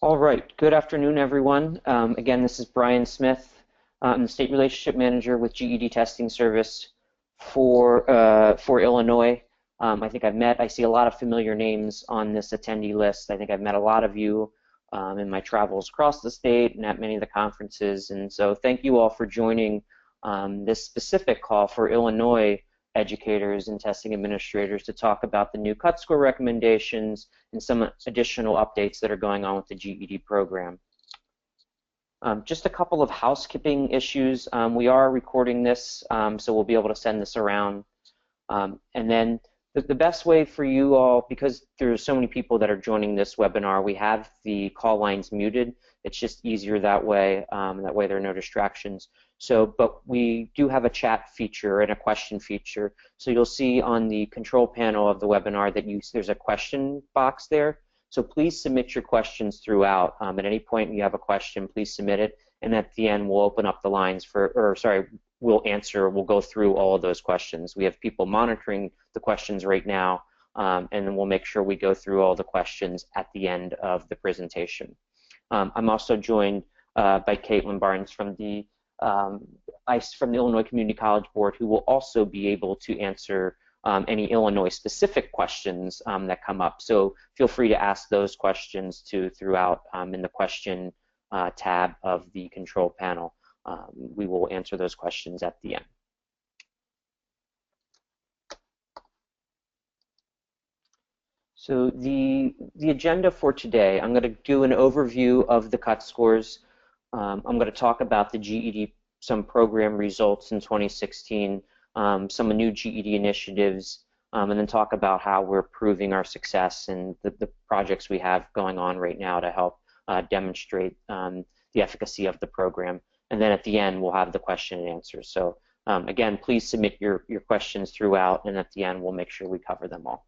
All right, good afternoon, everyone. Again, this is Brian Smith. I'm the State Relationship Manager with GED Testing Service for Illinois. I see a lot of familiar names on this attendee list. I think I've met a lot of you in my travels across the state and at many of the conferences. And so thank you all for joining this specific call for Illinois educators and testing administrators to talk about the new cut score recommendations and some additional updates that are going on with the GED program. Just a couple of housekeeping issues. We are recording this, so we'll be able to send this around. And then the best way for you all, because there's so many people that are joining this webinar, we have the call lines muted. It's just easier that way. That way there are no distractions. So, but we do have a chat feature and a question feature. So you'll see on the control panel of the webinar that there's a question box there. So please submit your questions throughout. At any point you have a question, please submit it. And at the end, we'll open up the lines we'll go through all of those questions. We have people monitoring the questions right now, and then we'll make sure we go through all the questions at the end of the presentation. I'm also joined by Caitlin Barnes from the Illinois Community College Board, who will also be able to answer any Illinois-specific questions that come up. So feel free to ask those questions throughout in the question tab of the control panel. We will answer those questions at the end. So the agenda for today, I'm going to do an overview of the cut scores. I'm going to talk about the GED, some program results in 2016, some new GED initiatives, and then talk about how we're proving our success and the projects we have going on right now to help demonstrate the efficacy of the program. And then at the end, we'll have the question and answers. So again, please submit your questions throughout, and at the end, we'll make sure we cover them all.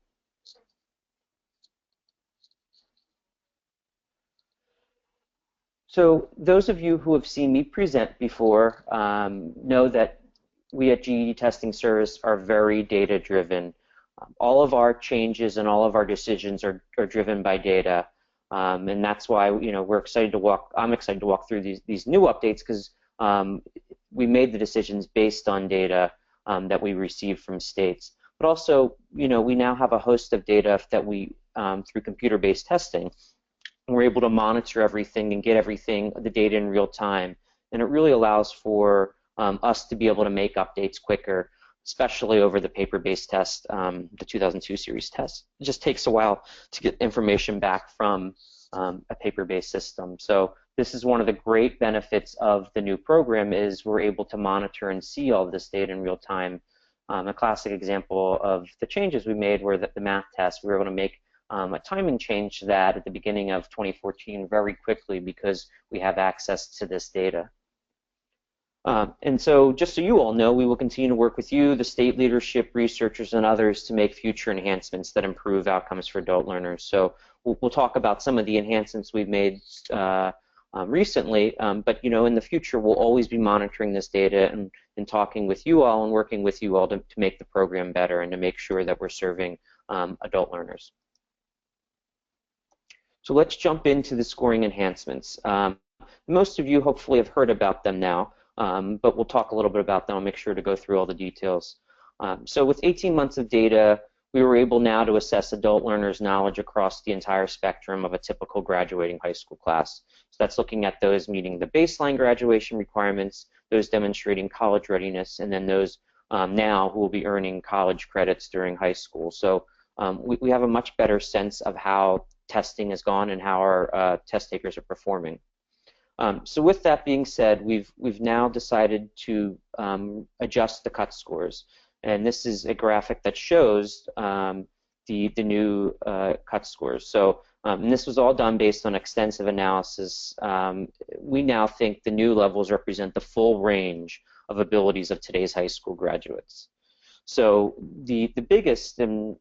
So those of you who have seen me present before know that we at GED Testing Service are very data-driven. All of our changes and all of our decisions are driven by data. And that's why we're excited to I'm excited to walk through these new updates, because we made the decisions based on data that we received from states. But also, we now have a host of data that we, through computer-based testing, we're able to monitor everything and get the data in real time. And it really allows for us to be able to make updates quicker, especially over the paper-based test, the 2002 series test. It just takes a while to get information back from a paper-based system. So this is one of the great benefits of the new program, is we're able to monitor and see all of this data in real time. A classic example of the changes we made were that the math test, we were able to make a timing change to that at the beginning of 2014 very quickly, because we have access to this data. And so just so you all know, we will continue to work with you, the state leadership, researchers, and others to make future enhancements that improve outcomes for adult learners. So we'll talk about some of the enhancements we've made recently, but in the future we'll always be monitoring this data and talking with you all and working with you all to make the program better and to make sure that we're serving adult learners. So let's jump into the scoring enhancements. Most of you hopefully have heard about them now, but we'll talk a little bit about them. I'll make sure to go through all the details. So with 18 months of data, we were able now to assess adult learners' knowledge across the entire spectrum of a typical graduating high school class. So that's looking at those meeting the baseline graduation requirements, those demonstrating college readiness, and then those now who will be earning college credits during high school. So we have a much better sense of how testing has gone and how our test takers are performing. So with that being said, we've now decided to adjust the cut scores, and this is a graphic that shows the new cut scores. So and this was all done based on extensive analysis. We now think the new levels represent the full range of abilities of today's high school graduates. So the biggest and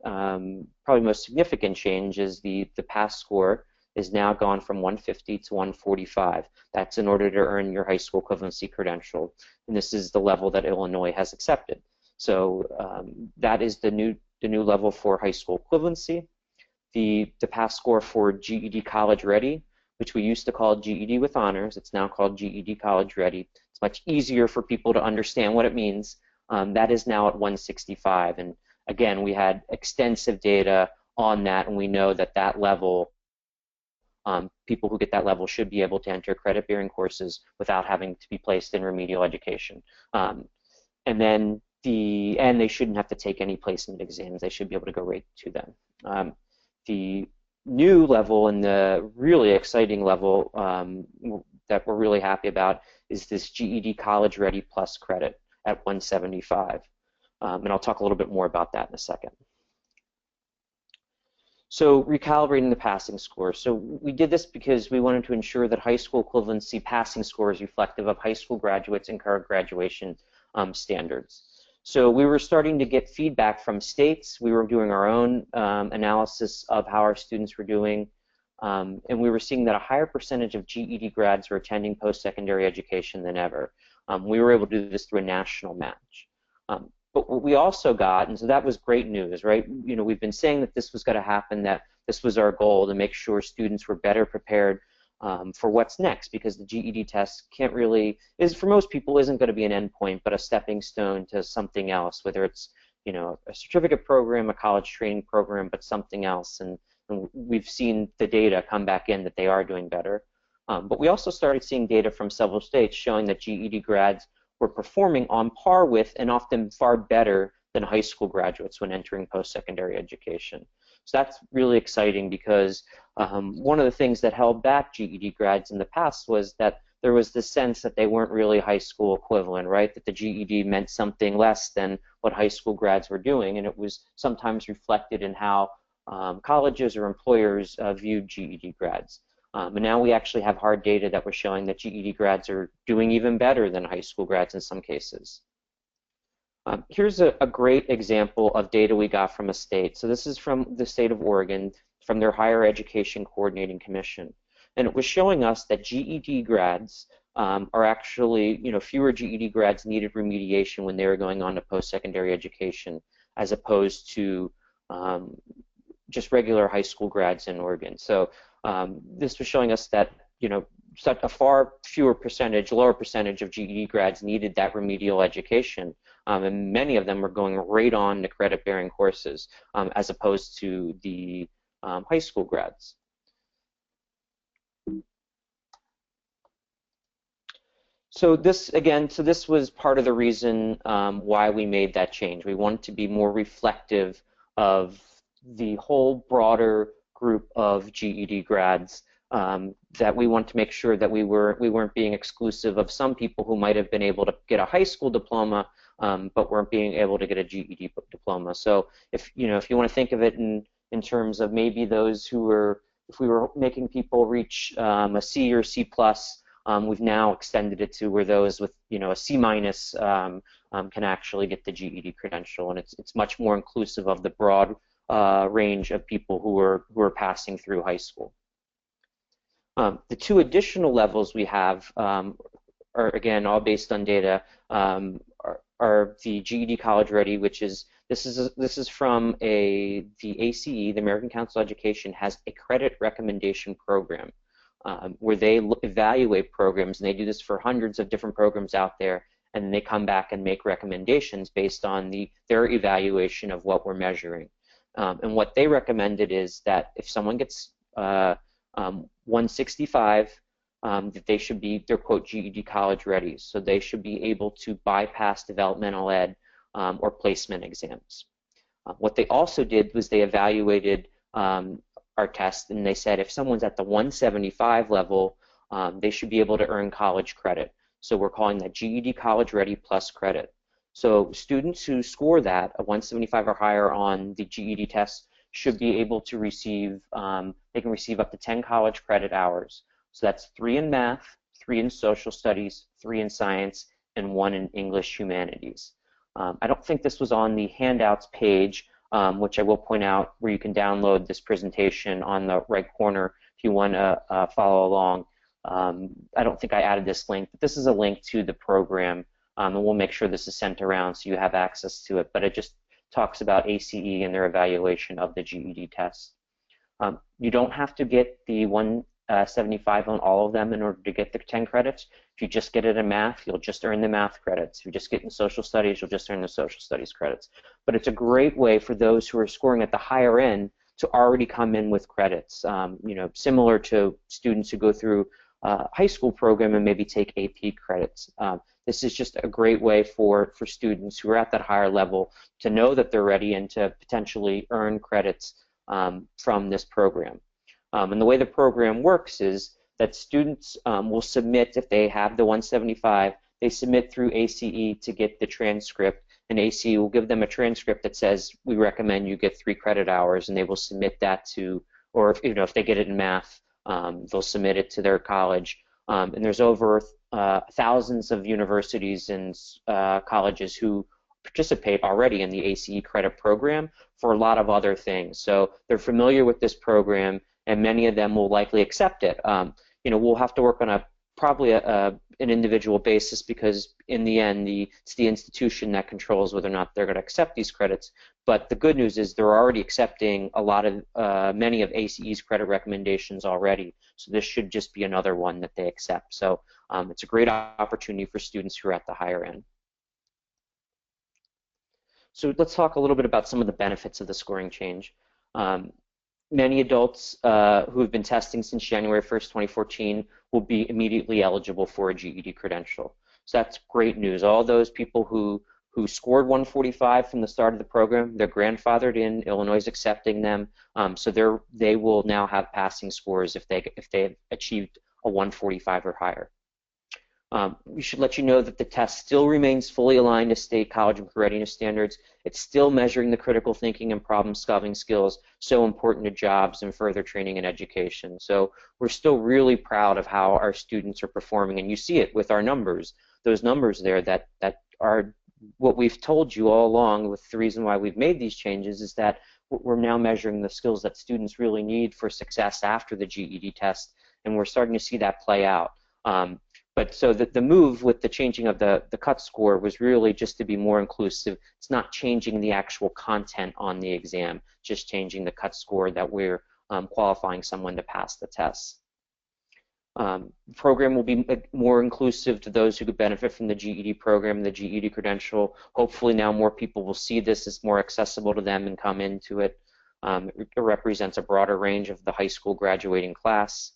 probably most significant change is the pass score is now gone from 150 to 145. That's in order to earn your high school equivalency credential, and this is the level that Illinois has accepted. So that is the new level for high school equivalency. The pass score for GED College Ready which we used to call GED with honors. It's now called GED College Ready. It's much easier for people to understand what it means. That is now at 165. And again, we had extensive data on that, and we know that that level, people who get that level should be able to enter credit-bearing courses without having to be placed in remedial education. And they shouldn't have to take any placement exams. They should be able to go right to them. The new level and the really exciting level that we're really happy about is this GED College Ready Plus credit at 175. And I'll talk a little bit more about that in a second. So recalibrating the passing score. So we did this because we wanted to ensure that high school equivalency passing score is reflective of high school graduates and current graduation standards. So we were starting to get feedback from states. We were doing our own analysis of how our students were doing. And we were seeing that a higher percentage of GED grads were attending post-secondary education than ever. We were able to do this through a national match. But what we also got, and so that was great news, right? You know, we've been saying that this was going to happen, that this was our goal, to make sure students were better prepared for what's next, because the GED test can't really, for most people, isn't going to be an endpoint, but a stepping stone to something else, whether it's, you know, a certificate program, a college training program, but something else. And we've seen the data come back in that they are doing better. But we also started seeing data from several states showing that GED grads were performing on par with and often far better than high school graduates when entering post-secondary education. So that's really exciting, because one of the things that held back GED grads in the past was that there was this sense that they weren't really high school equivalent, right? That the GED meant something less than what high school grads were doing, and it was sometimes reflected in how colleges or employers viewed GED grads. And now we actually have hard data that we're showing that GED grads are doing even better than high school grads in some cases. Here's a great example of data we got from a state. So this is from the state of Oregon, from their Higher Education Coordinating Commission. And it was showing us that GED grads are actually, you know, fewer GED grads needed remediation when they were going on to post-secondary education, as opposed to just regular high school grads in Oregon. So this was showing us that, you know, a far fewer percentage, lower percentage of GED grads needed that remedial education, and many of them were going right on to credit-bearing courses, as opposed to the high school grads. So this, again, this was part of the reason why we made that change. We wanted to be more reflective of the whole broader group of GED grads, that we want to make sure that we weren't being exclusive of some people who might have been able to get a high school diploma, but weren't being able to get a GED diploma. So if you want to think of it in terms of maybe those who were, if we were making people reach a C or C plus, we've now extended it to where those with, you know, a C minus can actually get the GED credential, and it's much more inclusive of the broad range of people who are passing through high school. The two additional levels we have are, again, all based on data, are the GED College Ready, which is, this is from the ACE, the American Council of Education, has a credit recommendation program where they evaluate programs, and they do this for hundreds of different programs out there, and they come back and make recommendations based on their evaluation of what we're measuring. And what they recommended is that if someone gets 165, that they should be, they're quote GED College Ready, so they should be able to bypass developmental ed or placement exams. What they also did was they evaluated our test, and they said if someone's at the 175 level, they should be able to earn college credit. So we're calling that GED College Ready Plus credit. So students who score that, a 175 or higher on the GED test, should be able to receive, they can receive up to 10 college credit hours. So that's 3 in math, 3 in social studies, 3 in science, and 1 in English humanities. I don't think this was on the handouts page, which I will point out, where you can download this presentation on the right corner if you want to follow along. I don't think I added this link, but this is a link to the program, and we'll make sure this is sent around so you have access to it. But it just talks about ACE and their evaluation of the GED test. You don't have to get the 175 on all of them in order to get the 10 credits. If you just get it in math, you'll just earn the math credits. If you just get in social studies, you'll just earn the social studies credits. But it's a great way for those who are scoring at the higher end to already come in with credits, similar to students who go through a high school program and maybe take AP credits. This is just a great way for students who are at that higher level to know that they're ready and to potentially earn credits from this program. And the way the program works is that students will submit, if they have the 175, they submit through ACE to get the transcript, and ACE will give them a transcript that says, we recommend you get 3 credit hours, and they will submit that to, or if they get it in math, they'll submit it to their college. And there's over thousands of universities and colleges who participate already in the ACE credit program for a lot of other things. So they're familiar with this program, and many of them will likely accept it. We'll have to work on probably an individual basis, because in the end, it's the institution that controls whether or not they're going to accept these credits. But the good news is they're already accepting many of ACE's credit recommendations already. So this should just be another one that they accept. So it's a great opportunity for students who are at the higher end. So let's talk a little bit about some of the benefits of the scoring change. Many adults who have been testing since January 1st, 2014 will be immediately eligible for a GED credential. So that's great news. All those people who scored 145 from the start of the program, they're grandfathered in. Illinois is accepting them, so they will now have passing scores if they've achieved a 145 or higher. We should let you know that the test still remains fully aligned to state college and career readiness standards. It's still measuring the critical thinking and problem-solving skills so important to jobs and further training and education. So we're still really proud of how our students are performing, and you see it with our numbers. Those numbers there that are what we've told you all along. With the reason why we've made these changes is that we're now measuring the skills that students really need for success after the GED test, and we're starting to see that play out. But so the move with the changing of the cut score was really just to be more inclusive. It's not changing the actual content on the exam, just changing the cut score that we're qualifying someone to pass the test. The program will be more inclusive to those who could benefit from the GED program, the GED credential. Hopefully now more people will see this as more accessible to them and come into it. It represents a broader range of the high school graduating class.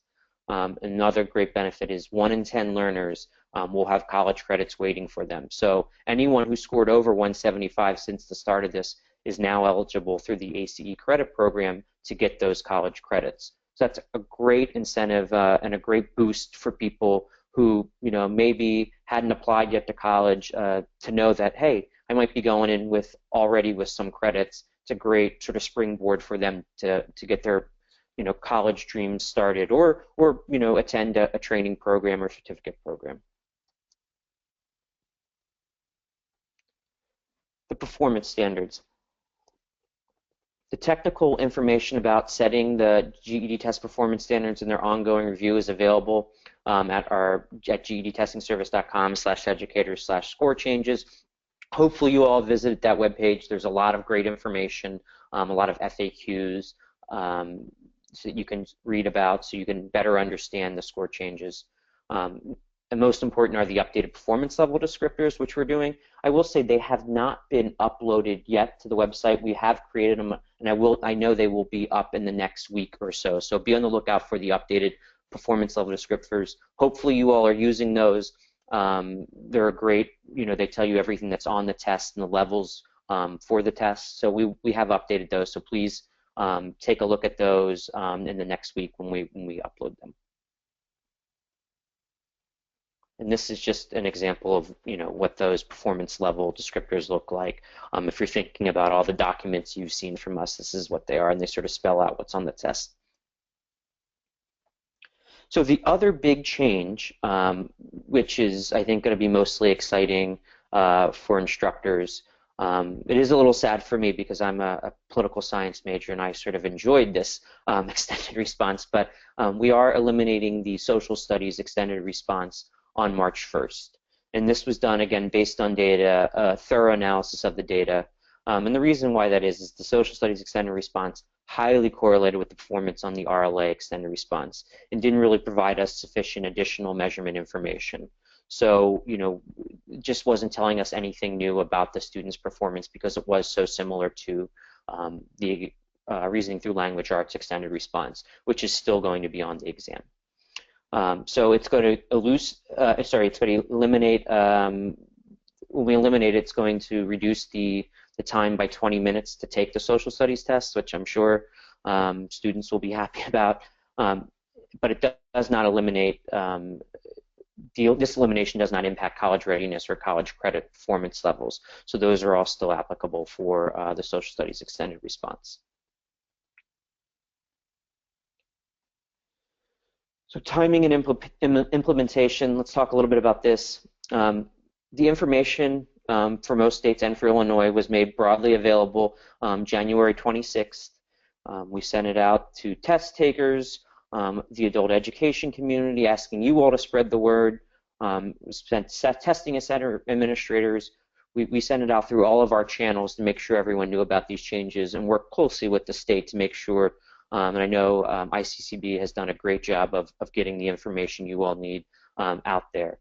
Another great benefit is 1 in 10 learners will have college credits waiting for them. So anyone who scored over 175 since the start of this is now eligible through the ACE credit program to get those college credits. So that's a great incentive and a great boost for people who maybe hadn't applied yet to college to know that, hey, I might be going in already with some credits. It's a great sort of springboard for them to get their college dreams started, or attend a training program or certificate program. The performance standards. The technical information about setting the GED test performance standards and their ongoing review is available at gedtestingservice.com/educators/score changes. Hopefully you all visited that webpage. There's a lot of great information, a lot of FAQs, so that you can read about, so you can better understand the score changes. And most important are the updated performance level descriptors, which we're doing. I will say they have not been uploaded yet to the website. We have created them, and I know they will be up in the next week or so. So be on the lookout for the updated performance level descriptors. Hopefully you all are using those. They're great. They tell you everything that's on the test and the levels for the test. So we have updated those. So please take a look at those in the next week when we upload them. And this is just an example of what those performance level descriptors look like. If you're thinking about all the documents you've seen from us, this is what they are, and they sort of spell out what's on the test. So the other big change, which is I think going to be mostly exciting for instructors, it is a little sad for me because I'm a political science major and I sort of enjoyed this extended response, but we are eliminating the social studies extended response on March 1st. And this was done, again, based on data, a thorough analysis of the data. And the reason why that is the social studies extended response highly correlated with the performance on the RLA extended response and didn't really provide us sufficient additional measurement information. So, it just wasn't telling us anything new about the student's performance because it was so similar to the reasoning through language arts extended response, which is still going to be on the exam. So it's going to eliminate, when we eliminate it, it's going to reduce the time by 20 minutes to take the social studies test, which I'm sure students will be happy about. But it does not eliminate, this elimination does not impact college readiness or college credit performance levels. So those are all still applicable for the social studies extended response. So timing and implementation, let's talk a little bit about this. The information for most states and for Illinois was made broadly available January 26th. We sent it out to test takers, the adult education community, asking you all to spread the word. We sent testing center administrators. We sent it out through all of our channels to make sure everyone knew about these changes and work closely with the state to make sure, and I know ICCB has done a great job of getting the information you all need out there.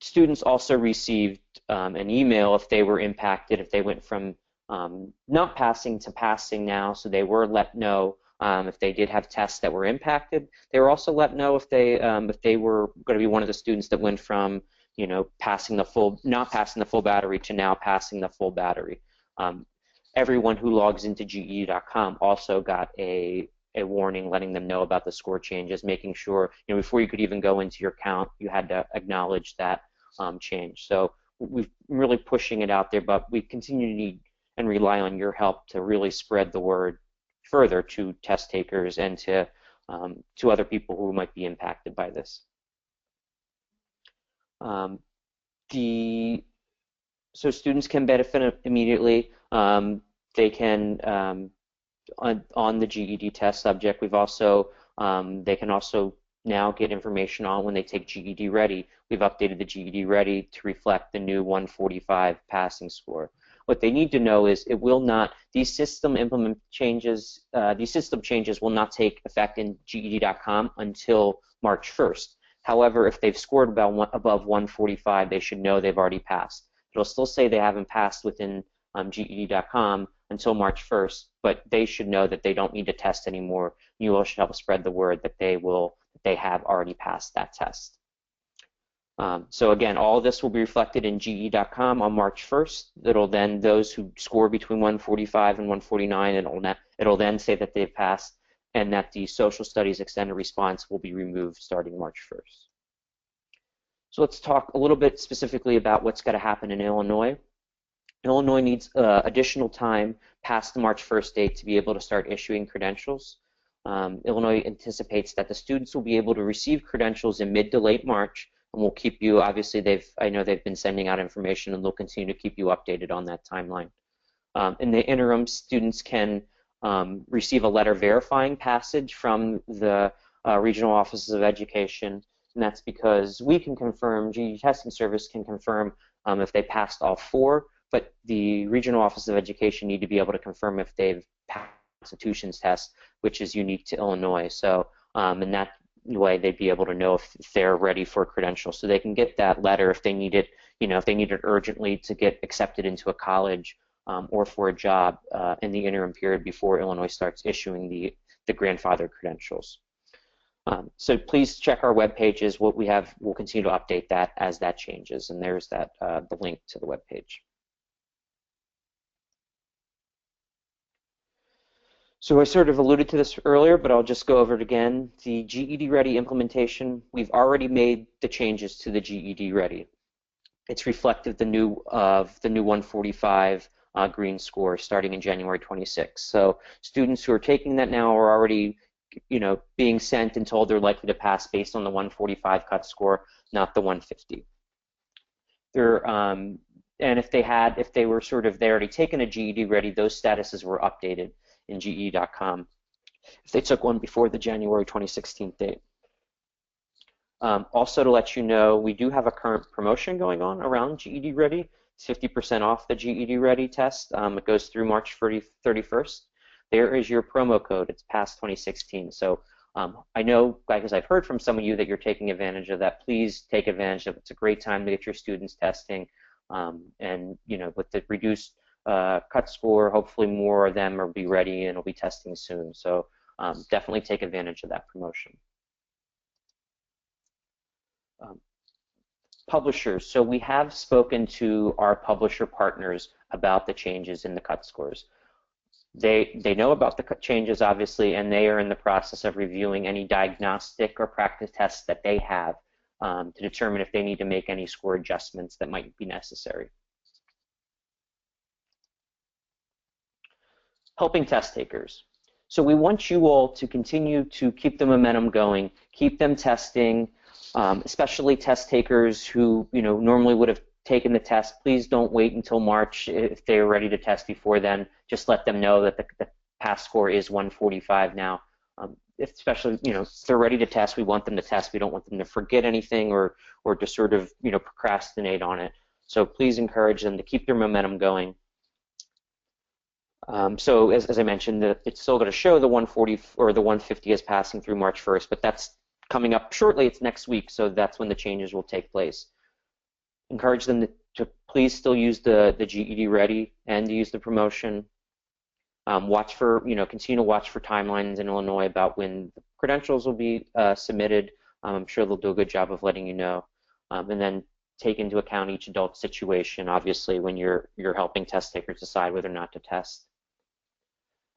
Students also received an email if they were impacted, if they went from not passing to passing now, so they were let know if they did have tests that were impacted. They were also let know if they were going to be one of the students that went from not passing the full battery to now passing the full battery. Everyone who logs into GED.com also got a warning letting them know about the score changes, making sure before you could even go into your account, you had to acknowledge that change. So we're really pushing it out there, but we continue to need and rely on your help to really spread the word further to test takers and to other people who might be impacted by this. So students can benefit immediately. They can on the GED test subject. We've also they can also now get information on when they take GED Ready. We've updated the GED Ready to reflect the new 145 passing score. What they need to know is it will not, these system changes will not take effect in GED.com until March 1st. However, if they've scored above 145, they should know they've already passed. It'll still say they haven't passed within GED.com until March 1st, but they should know that they don't need to test anymore. You all should help spread the word that they have already passed that test. So again, all of this will be reflected in GE.com on March 1st. It'll then, those who score between 145 and 149, it'll then say that they've passed and that the social studies extended response will be removed starting March 1st. So let's talk a little bit specifically about what's going to happen in Illinois. Illinois needs additional time past the March 1st date to be able to start issuing credentials. Illinois anticipates that the students will be able to receive credentials in mid to late March, and we'll keep you, obviously I know they've been sending out information and they'll continue to keep you updated on that timeline. In the interim, students can receive a letter verifying passage from the regional offices of education, and that's because we can confirm, GED Testing Service can confirm if they passed all 4, but the regional office of education need to be able to confirm if they've passed the Constitution's test, which is unique to Illinois. So in that way, they'd be able to know if they're ready for a credential, so they can get that letter if they need it, if they need it urgently to get accepted into a college or for a job in the interim period before Illinois starts issuing the grandfather credentials. So please check our web pages. What we have, we'll continue to update that as that changes, and there's that the link to the web page. So I sort of alluded to this earlier, but I'll just go over it again. The GED Ready implementation, we've already made the changes to the GED Ready. It's reflective of the new 145 green score starting in January 26th. So students who are taking that now are already, being sent and told they're likely to pass based on the 145 cut score, not the 150. And if they were sort of, they already taken a GED Ready, those statuses were updated in GE.com if they took one before the January 2016 date. Also to let you know, we do have a current promotion going on around GED Ready. It's 50% off the GED Ready test. It goes through March 31st. there is your promo code. It's PASS 2016. So I know, because I've heard from some of you that you're taking advantage of that. Please take advantage of it. It's a great time to get your students testing, and with the reduced cut score, hopefully more of them will be ready and will be testing soon. So definitely take advantage of that promotion. Publishers. So we have spoken to our publisher partners about the changes in the cut scores. They know about the changes, obviously, and they are in the process of reviewing any diagnostic or practice tests that they have to determine if they need to make any score adjustments that might be necessary. Helping test takers. So we want you all to continue to keep the momentum going, keep them testing, especially test takers who normally would have taken the test. Please don't wait until March if they're ready to test before then. Just let them know that the pass score is 145 now. Especially, if they're ready to test, we want them to test. We don't want them to forget anything or to sort of procrastinate on it. So please encourage them to keep their momentum going. So as I mentioned, it's still going to show the 140 or the 150 as passing through March 1st, but that's coming up shortly. It's next week, so that's when the changes will take place. Encourage them to please still use the GED Ready and to use the promotion. Watch for, continue to watch for timelines in Illinois about when the credentials will be submitted. I'm sure they'll do a good job of letting you know. And then take into account each adult situation, obviously, when you're helping test takers decide whether or not to test.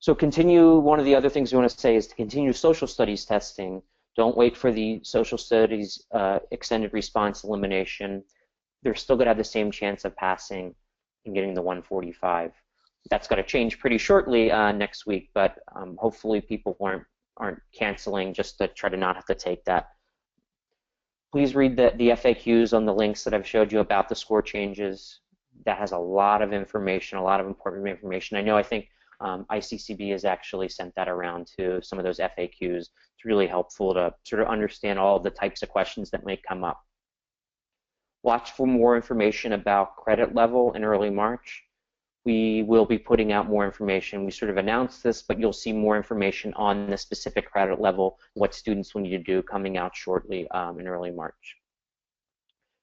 So continue, one of the other things we want to say is to continue social studies testing. Don't wait for the social studies extended response elimination. They're still going to have the same chance of passing and getting the 145. That's going to change pretty shortly next week, but hopefully people aren't canceling just to try to not have to take that. Please read the FAQs on the links that I've showed you about the score changes. That has a lot of information, a lot of important information. I think ICCB has actually sent that around to some of those FAQs. It's really helpful to sort of understand all the types of questions that may come up. Watch for more information about credit level in early March. We will be putting out more information. We sort of announced this, but you'll see more information on the specific credit level, what students will need to do coming out shortly in early March.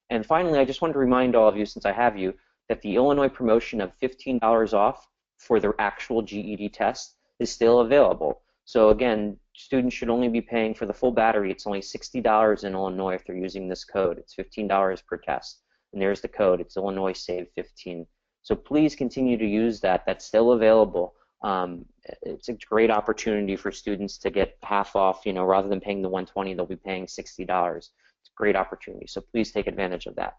And finally, I just wanted to remind all of you, since I have you, that the Illinois promotion of $15 off for the actual GED test is still available. So again, students should only be paying for the full battery. It's only $60 in Illinois if they're using this code. It's $15 per test. And there's the code. It's Illinois Save 15. So please continue to use that. That's still available. It's a great opportunity for students to get half off. Rather than paying the $120, they'll be paying $60. It's a great opportunity. So please take advantage of that.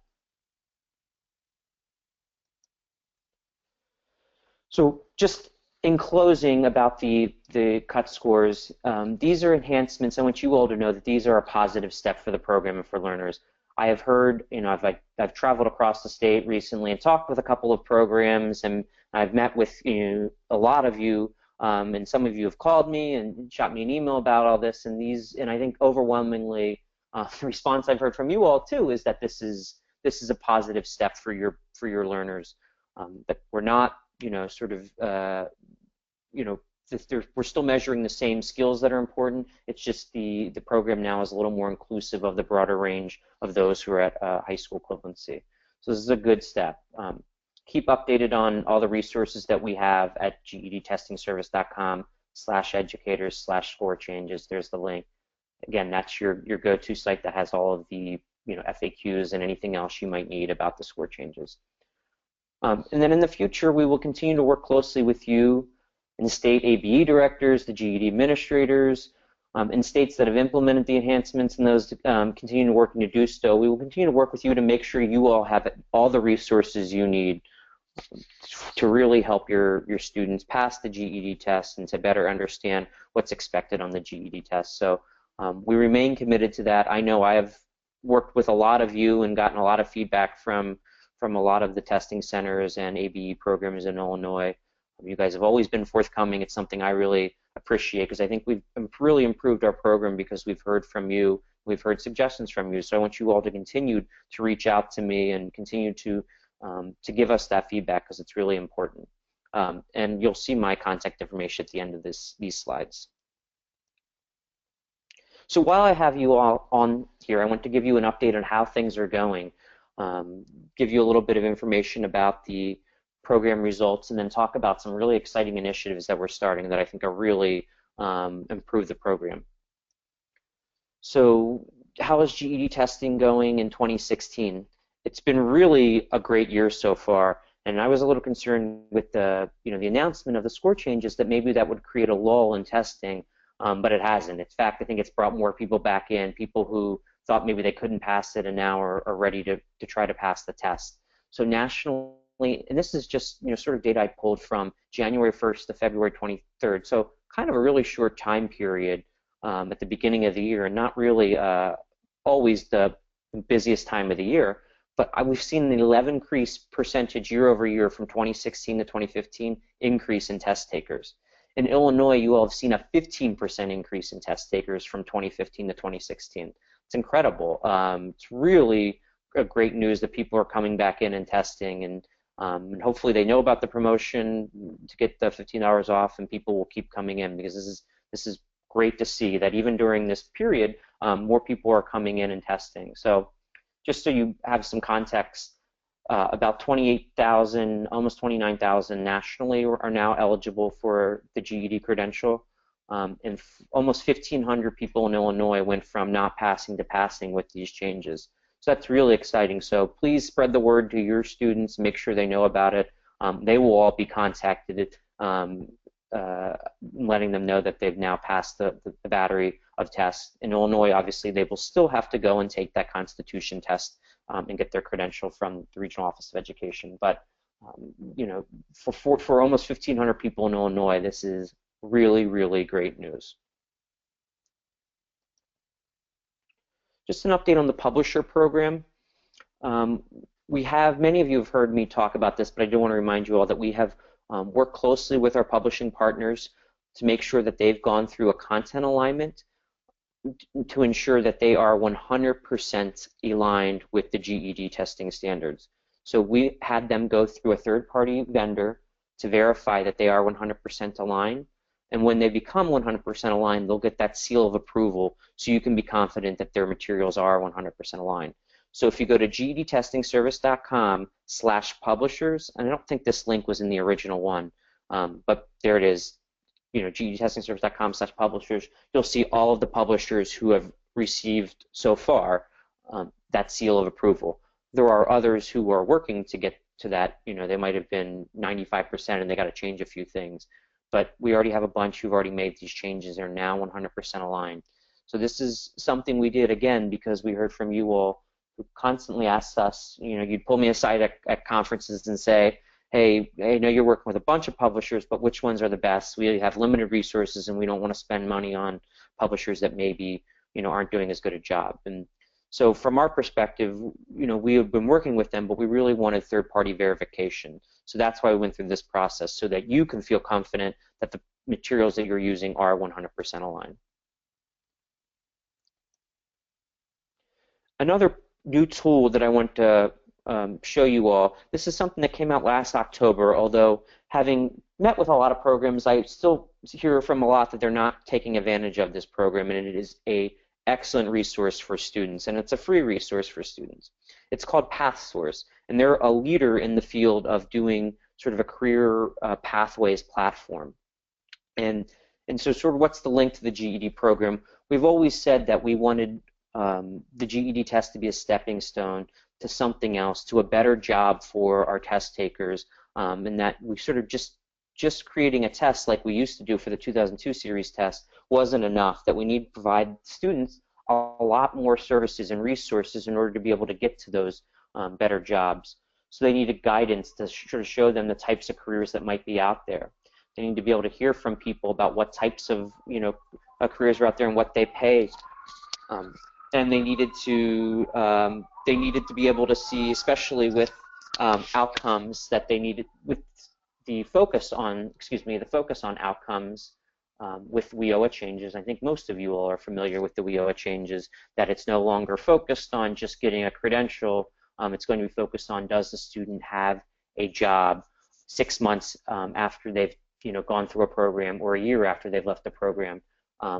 So just in closing about the cut scores, these are enhancements. I want you all to know that these are a positive step for the program and for learners. I have heard, I've traveled across the state recently and talked with a couple of programs, and I've met with a lot of you, and some of you have called me and shot me an email about all this, and I think overwhelmingly the response I've heard from you all too is that this is a positive step for your learners. That we're not we're still measuring the same skills that are important. It's just the program now is a little more inclusive of the broader range of those who are at high school equivalency. So this is a good step. Keep updated on all the resources that we have at gedtestingservice.com/educators/score changes. There's the link. Again, that's your go-to site that has all of the FAQs and anything else you might need about the score changes. And then in the future, we will continue to work closely with you and the state ABE directors, the GED administrators, in states that have implemented the enhancements and those continue working to do so. We will continue to work with you to make sure you all have all the resources you need to really help your students pass the GED test and to better understand what's expected on the GED test. So we remain committed to that. I know I have worked with a lot of you and gotten a lot of feedback from a lot of the testing centers and ABE programs in Illinois. You guys have always been forthcoming. It's something I really appreciate because I think we've really improved our program because we've heard from you, we've heard suggestions from you. So I want you all to continue to reach out to me and continue to give us that feedback because it's really important. And you'll see my contact information at the end of these slides. So while I have you all on here, I want to give you an update on how things are going, give you a little bit of information about the program results, and then talk about some really exciting initiatives that we're starting that I think are really improve the program. So how is GED testing going in 2016? It's been really a great year so far, and I was a little concerned with the announcement of the score changes that maybe that would create a lull in testing, but it hasn't. In fact, I think it's brought more people back in, people who thought maybe they couldn't pass it and now are ready to try to pass the test. So nationally, and this is just sort of data I pulled from January 1st to February 23rd, so kind of a really short time period at the beginning of the year, and not really always the busiest time of the year. But we've seen an 11% year over year from 2016 to 2015 increase in test takers. In Illinois, you all have seen a 15% increase in test takers from 2015 to 2016. It's incredible. It's really great news that people are coming back in and testing, and hopefully they know about the promotion to get the $15 off, and people will keep coming in, because this is great to see that even during this period, more people are coming in and testing. So just so you have some context, about 28,000, almost 29,000 nationally are now eligible for the GED credential, and almost 1,500 people in Illinois went from not passing to passing with these changes. So that's really exciting. So please spread the word to your students, make sure they know about it. They will all be contacted, letting them know that they've now passed the battery of tests. In Illinois, obviously, they will still have to go and take that Constitution test and get their credential from the Regional Office of Education. But for almost 1,500 people in Illinois, this is really, really great news. Just an update on the publisher program. Many of you have heard me talk about this, but I do want to remind you all that we have worked closely with our publishing partners to make sure that they've gone through a content alignment to ensure that they are 100% aligned with the GED testing standards. So we had them go through a third-party vendor to verify that they are 100% aligned, and when they become 100% aligned, they'll get that seal of approval, so you can be confident that their materials are 100% aligned. So if you go to gedtestingservice.com/publishers, and I don't think this link was in the original one, but there it is, gedtestingservice.com/publishers, you'll see all of the publishers who have received so far that seal of approval. There are others who are working to get to that. They might have been 95% and they got to change a few things. But we already have a bunch who've already made these changes. They're now 100% aligned. So this is something we did, again, because we heard from you all who constantly asked us, you'd pull me aside at conferences and say, hey, I know you're working with a bunch of publishers, but which ones are the best? We have limited resources and we don't want to spend money on publishers that maybe aren't doing as good a job. And so from our perspective, we have been working with them, but we really wanted third-party verification. So that's why we went through this process, so that you can feel confident that the materials that you're using are 100% aligned. Another new tool that I want to show you all, this is something that came out last October, although having met with a lot of programs, I still hear from a lot that they're not taking advantage of this program, and it is an excellent resource for students, and it's a free resource for students. It's called PathSource, and they're a leader in the field of doing sort of a career pathways platform. And so sort of what's the link to the GED program? We've always said that we wanted the GED test to be a stepping stone to something else, to a better job for our test takers, and that we sort of just creating a test like we used to do for the 2002 series test wasn't enough, that we need to provide students a lot more services and resources in order to be able to get to those better jobs. So they needed guidance to sort of show them the types of careers that might be out there. They need to be able to hear from people about what types of careers are out there and what they pay. And they needed to be able to see, especially with outcomes, that they needed with the focus on outcomes with WIOA changes. I think most of you all are familiar with the WIOA changes, that it's no longer focused on just getting a credential. It's going to be focused on, does the student have a job 6 months after they've gone through a program, or a year after they've left the program,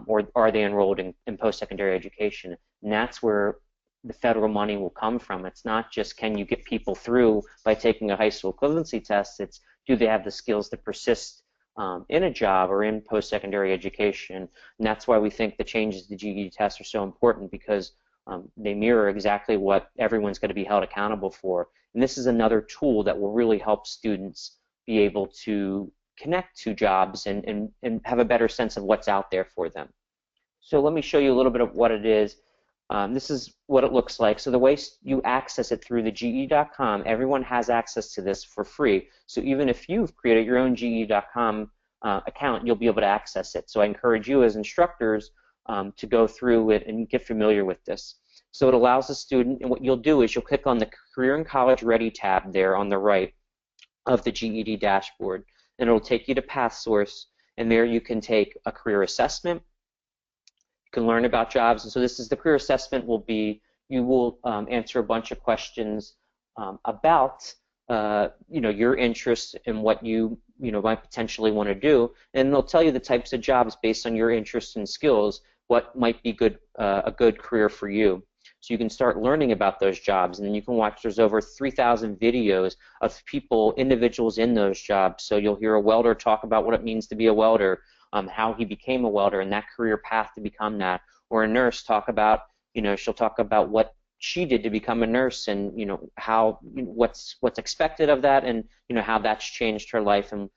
or are they enrolled in post-secondary education? And that's where the federal money will come from. It's not just can you get people through by taking a high school equivalency test, it's do they have the skills to persist in a job or in post-secondary education. And that's why we think the changes to the GED test are so important, because they mirror exactly what everyone's going to be held accountable for. And this is another tool that will really help students be able to connect to jobs and have a better sense of what's out there for them. So let me show you a little bit of what it is. This is what it looks like. So the way you access it through the GED.com, everyone has access to this for free. So even if you've created your own GED.com account, you'll be able to access it. So I encourage you as instructors to go through it and get familiar with this. So it allows the student, and what you'll do is you'll click on the Career and College Ready tab there on the right of the GED dashboard, and it'll take you to PathSource, and there you can take a career assessment. You can learn about jobs, and so this is the career assessment. Will be you will answer a bunch of questions about your interests and what you might potentially want to do, and they'll tell you the types of jobs based on your interests and skills, what might be a good career for you. So you can start learning about those jobs, and then you can watch. There's over 3,000 videos of individuals in those jobs. So you'll hear a welder talk about what it means to be a welder, how he became a welder and that career path to become that, or a nurse talk about, she'll talk about what she did to become a nurse, and how what's expected of that, and how that's changed her life. And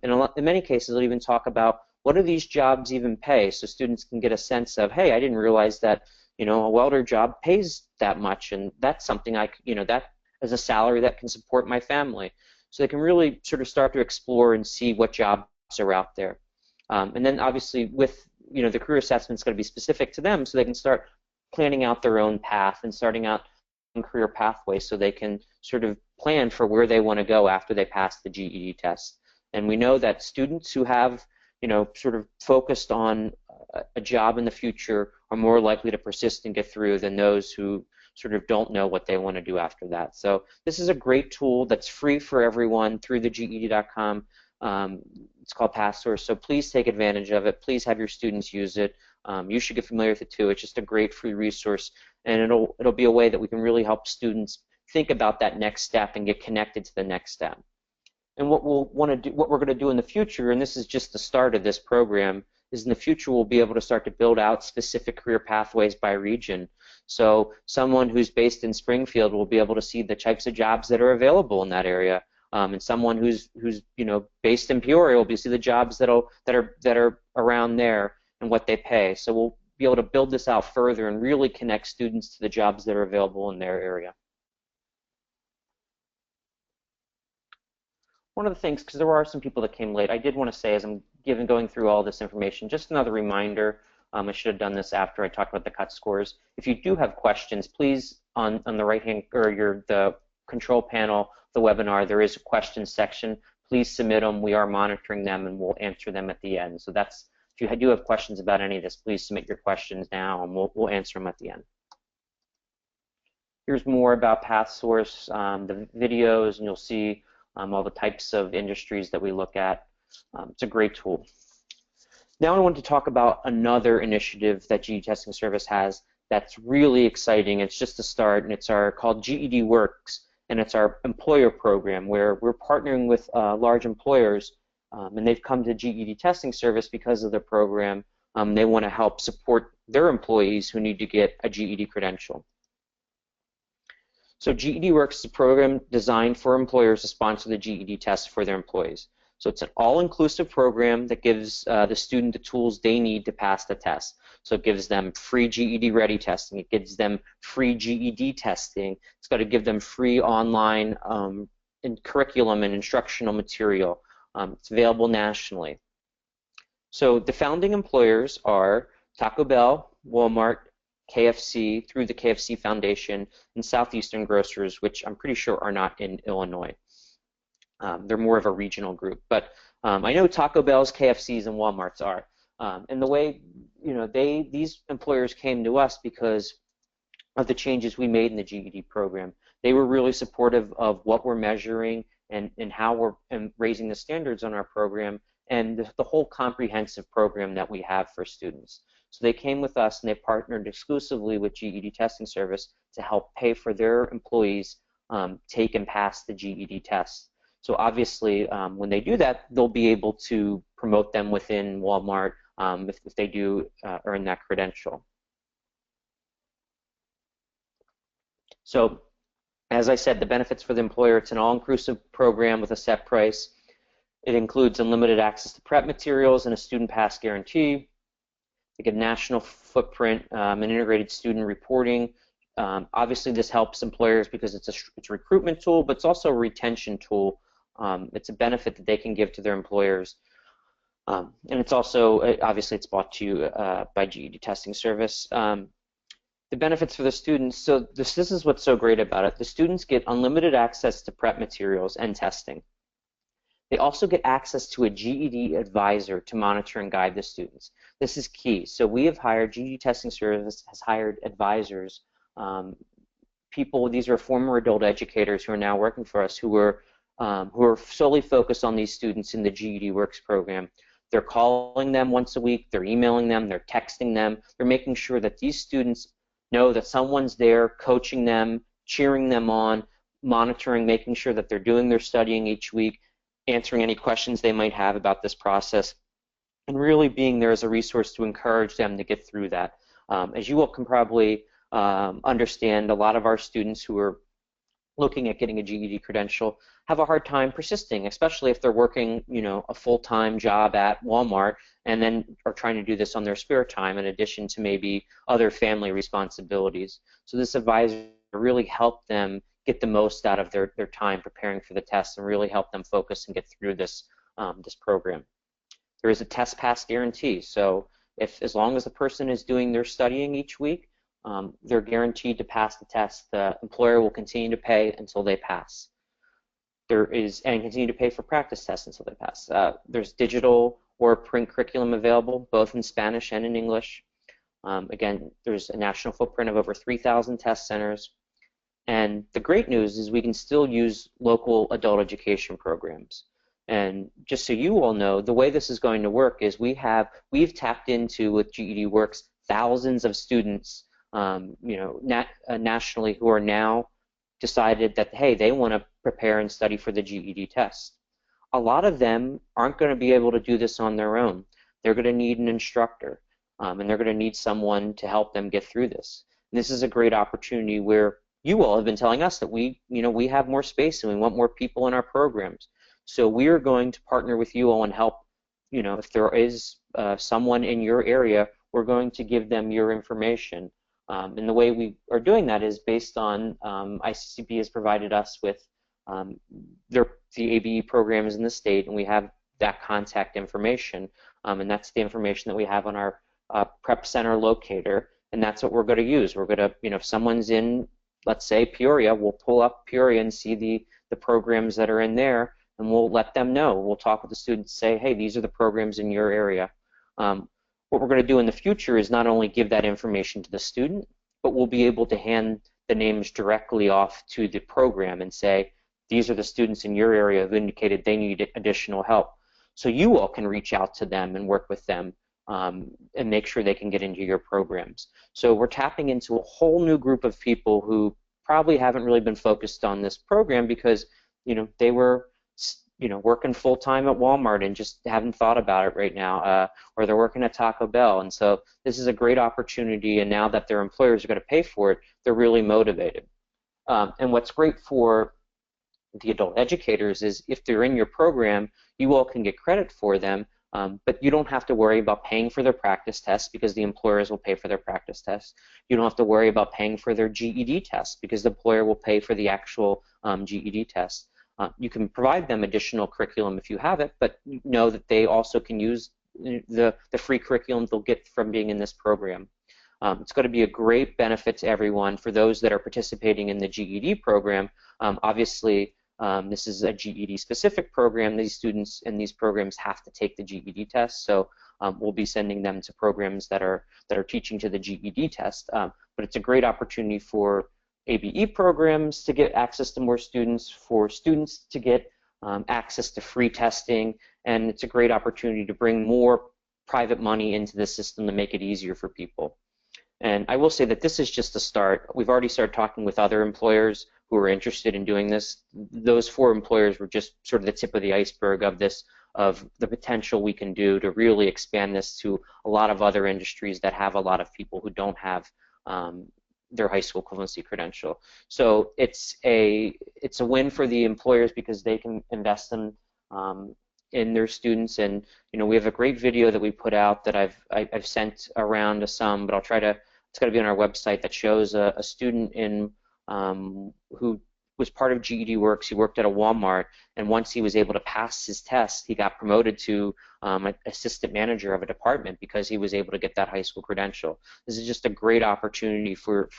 in many cases, they'll even talk about what do these jobs even pay, so students can get a sense of, hey, I didn't realize that a welder job pays that much, and that's something that is a salary that can support my family. So they can really sort of start to explore and see what jobs are out there. And then obviously with the career assessment is going to be specific to them, so they can start planning out their own path and starting out career pathways, so they can sort of plan for where they want to go after they pass the GED test. And we know that students who have sort of focused on a job in the future are more likely to persist and get through than those who sort of don't know what they want to do after that. So this is a great tool that's free for everyone through the GED.com. It's called PathSource, so please take advantage of it. Please have your students use it. You should get familiar with it too. It's just a great free resource, and it'll be a way that we can really help students think about that next step and get connected to the next step. And what we're going to do in the future, and this is just the start of this program, is in the future we'll be able to start to build out specific career pathways by region. So someone who's based in Springfield will be able to see the types of jobs that are available in that area, and someone who's based in Peoria will be see the jobs that are around there and what they pay. So we'll be able to build this out further and really connect students to the jobs that are available in their area. One of the things, because there are some people that came late, I did want to say as I'm going through all this information, just another reminder, I should have done this after I talked about the cut scores. If you do have questions, please on the right hand, or the control panel, the webinar, there is a questions section. Please submit them. We are monitoring them, and we'll answer them at the end. So that's, if you do have questions about any of this, please submit your questions now, and we'll answer them at the end. Here's more about PathSource, the videos, and you'll see all the types of industries that we look at. It's a great tool. Now I want to talk about another initiative that GED Testing Service has that's really exciting. It's just a start, and it's called GED Works, and it's our employer program where we're partnering with large employers, and they've come to GED Testing Service because of the program. They want to help support their employees who need to get a GED credential. So GED Works is a program designed for employers to sponsor the GED test for their employees. So it's an all-inclusive program that gives the student the tools they need to pass the test. So it gives them free GED Ready testing. It gives them free GED testing. It's got to give them free online curriculum and instructional material. It's available nationally. So the founding employers are Taco Bell, Walmart, KFC, through the KFC Foundation, and Southeastern Grocers, which I'm pretty sure are not in Illinois. They're more of a regional group, but I know Taco Bell's, KFC's, and Walmart's are. And the way these employers came to us because of the changes we made in the GED program. They were really supportive of what we're measuring and how we're raising the standards on our program and the whole comprehensive program that we have for students. So they came with us and they partnered exclusively with GED Testing Service to help pay for their employees take and pass the GED test. So obviously, when they do that, they'll be able to promote them within Walmart if they do earn that credential. So, as I said, the benefits for the employer, it's an all-inclusive program with a set price. It includes unlimited access to prep materials and a student pass guarantee. They get a national footprint and integrated student reporting. Obviously, this helps employers because it's a recruitment tool, but it's also a retention tool. It's a benefit that they can give to their employers. And it's also, obviously, it's brought to you by GED Testing Service. The benefits for the students, so this is what's so great about it. The students get unlimited access to prep materials and testing. They also get access to a GED advisor to monitor and guide the students. This is key. So we have hired, GED Testing Service has hired advisors, people, these are former adult educators who are now working for us who are solely focused on these students in the GED Works program. They're calling them once a week, they're emailing them, they're texting them, they're making sure that these students know that someone's there coaching them, cheering them on, monitoring, making sure that they're doing their studying each week, answering any questions they might have about this process, and really being there as a resource to encourage them to get through that. As you all can probably understand, a lot of our students who are looking at getting a GED credential have a hard time persisting, especially if they're working, a full-time job at Walmart and then are trying to do this on their spare time in addition to maybe other family responsibilities. So this advisor really helped them get the most out of their time preparing for the test and really help them focus and get through this program. There is a test pass guarantee, so as long as the person is doing their studying each week, they're guaranteed to pass the test. The employer will continue to pay until they pass. And continue to pay for practice tests until they pass. There's digital or print curriculum available, both in Spanish and in English. Again, there's a national footprint of over 3,000 test centers. And the great news is we can still use local adult education programs. And just so you all know, the way this is going to work is we've tapped into, with GED Works, thousands of students nationally who are now decided that, hey, they want to prepare and study for the GED test. A lot of them aren't going to be able to do this on their own. They're going to need an instructor, and they're going to need someone to help them get through this. And this is a great opportunity where you all have been telling us that we have more space and we want more people in our programs. So we are going to partner with you all and help, if there is someone in your area, we're going to give them your information. And the way we are doing that is based on ICCP has provided us with the ABE programs in the state, and we have that contact information, and that's the information that we have on our prep center locator, and that's what we're going to use. We're going to, if someone's in, let's say, Peoria, we'll pull up Peoria and see the programs that are in there, and we'll let them know. We'll talk with the students, say, hey, these are the programs in your area. What we're going to do in the future is not only give that information to the student, but we'll be able to hand the names directly off to the program and say, these are the students in your area who indicated they need additional help. So you all can reach out to them and work with them and make sure they can get into your programs. So we're tapping into a whole new group of people who probably haven't really been focused on this program because they were working full-time at Walmart and just haven't thought about it right now, or they're working at Taco Bell. And so this is a great opportunity, and now that their employers are going to pay for it, they're really motivated. And what's great for the adult educators is if they're in your program, you all can get credit for them, but you don't have to worry about paying for their practice tests because the employers will pay for their practice tests. You don't have to worry about paying for their GED tests because the employer will pay for the actual GED test. You can provide them additional curriculum if you have it, but know that they also can use the free curriculum they'll get from being in this program. It's going to be a great benefit to everyone. For those that are participating in the GED program, obviously this is a GED-specific program. These students in these programs have to take the GED test, so we'll be sending them to programs that are teaching to the GED test. But it's a great opportunity for ABE programs to get access to more students, for students to get access to free testing, and it's a great opportunity to bring more private money into the system to make it easier for people. And I will say that this is just the start. We've already started talking with other employers who are interested in doing this. Those 4 employers were just sort of the tip of the iceberg of this, of the potential we can do to really expand this to a lot of other industries that have a lot of people who don't have their high school equivalency credential. So it's a win for the employers because they can invest in their students. And we have a great video that we put out that I've sent around to some, but I'll try to. It's got to be on our website, that shows a student who was part of GED Works. He worked at a Walmart, and once he was able to pass his test, he got promoted to an assistant manager of a department because he was able to get that high school credential. This is just a great opportunity for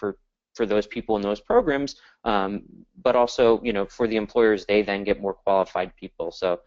those people in those programs, but also for the employers, they then get more qualified people. So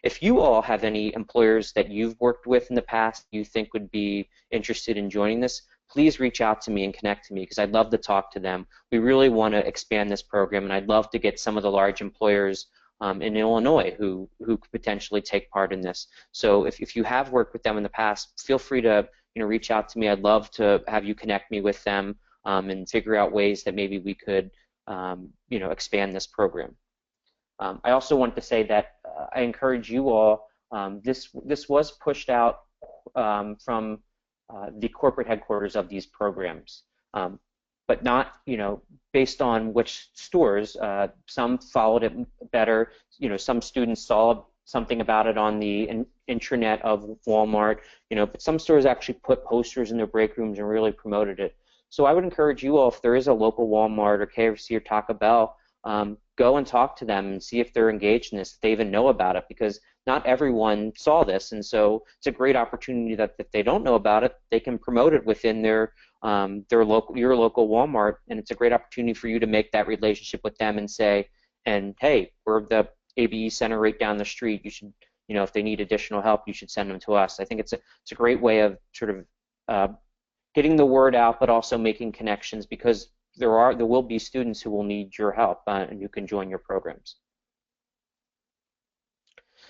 if you all have any employers that you've worked with in the past you think would be interested in joining this, please reach out to me and connect to me, because I'd love to talk to them. We really want to expand this program, and I'd love to get some of the large employers in Illinois who could potentially take part in this. So if you have worked with them in the past, feel free to reach out to me. I'd love to have you connect me with them and figure out ways that maybe we could expand this program. I also want to say that I encourage you all. This was pushed out from the corporate headquarters of these programs, but not based on which stores. Some followed it better. Some students saw something about it on the intranet of Walmart. But some stores actually put posters in their break rooms and really promoted it. So I would encourage you all, if there is a local Walmart or KFC or Taco Bell, go and talk to them and see if they're engaged in this, if they even know about it, because not everyone saw this, and so it's a great opportunity that if they don't know about it, they can promote it within your local Walmart, and it's a great opportunity for you to make that relationship with them and say, hey, we're the ABE center right down the street. You should, if they need additional help, you should send them to us. I think it's a great way of sort of getting the word out, but also making connections, because there will be students who will need your help and who can join your programs.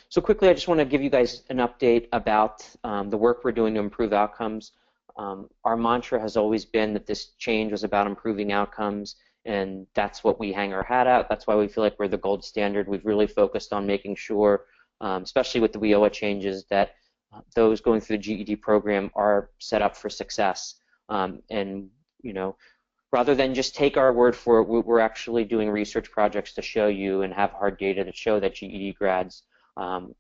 So quickly, I just want to give you guys an update about the work we're doing to improve outcomes. Our mantra has always been that this change was about improving outcomes, and that's what we hang our hat at. That's why we feel like we're the gold standard. We've really focused on making sure, especially with the WIOA changes, that those going through the GED program are set up for success. And rather than just take our word for it, we're actually doing research projects to show you and have hard data to show that GED grads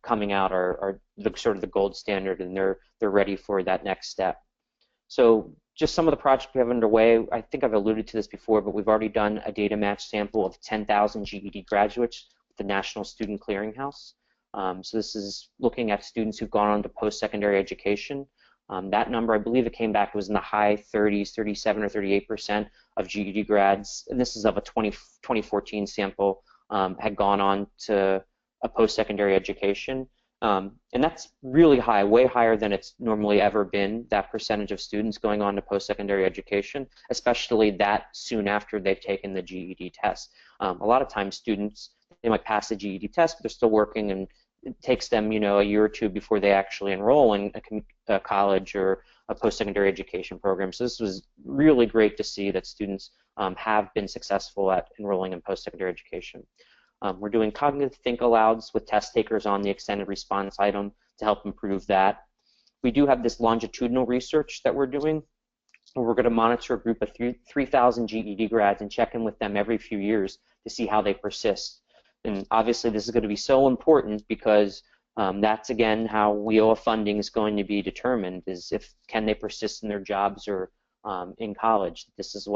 coming out are sort of the gold standard, and they're ready for that next step. So just some of the projects we have underway, I think I've alluded to this before, but we've already done a data match sample of 10,000 GED graduates with the National Student Clearinghouse. So this is looking at students who've gone on to post-secondary education. That number, I believe it came back, it was in the high 30s, 37 or 38% of GED grads, and this is of a 2014 sample, had gone on to a post-secondary education. And that's really high, way higher than it's normally ever been, that percentage of students going on to post-secondary education, especially that soon after they've taken the GED test. A lot of times students, they might pass the GED test, but they're still working, and it takes them, a year or two before they actually enroll in a college or a post-secondary education program. So this was really great to see that students have been successful at enrolling in post-secondary education. We're doing cognitive think alouds with test takers on the extended response item to help improve that. We do have this longitudinal research that we're doing, where we're going to monitor a group of 3,000 GED grads and check in with them every few years to see how they persist. And obviously this is going to be so important, because that's again how WIOA funding is going to be determined, is if can they persist in their jobs or in college. This is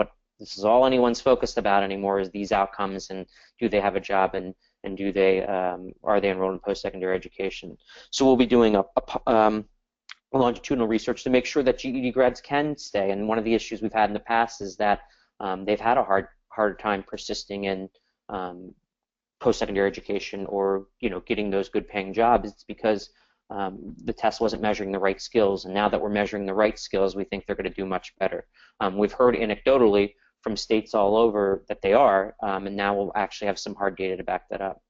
all anyone's focused about anymore, is these outcomes, and do they have a job, and do they are they enrolled in post-secondary education. So we'll be doing a longitudinal research to make sure that GED grads can stay. And one of the issues we've had in the past is that they've had a harder time persisting in post-secondary education, or getting those good-paying jobs. It's because the test wasn't measuring the right skills, and now that we're measuring the right skills, we think they're going to do much better. We've heard anecdotally from states all over that they are, and now we'll actually have some hard data to back that up.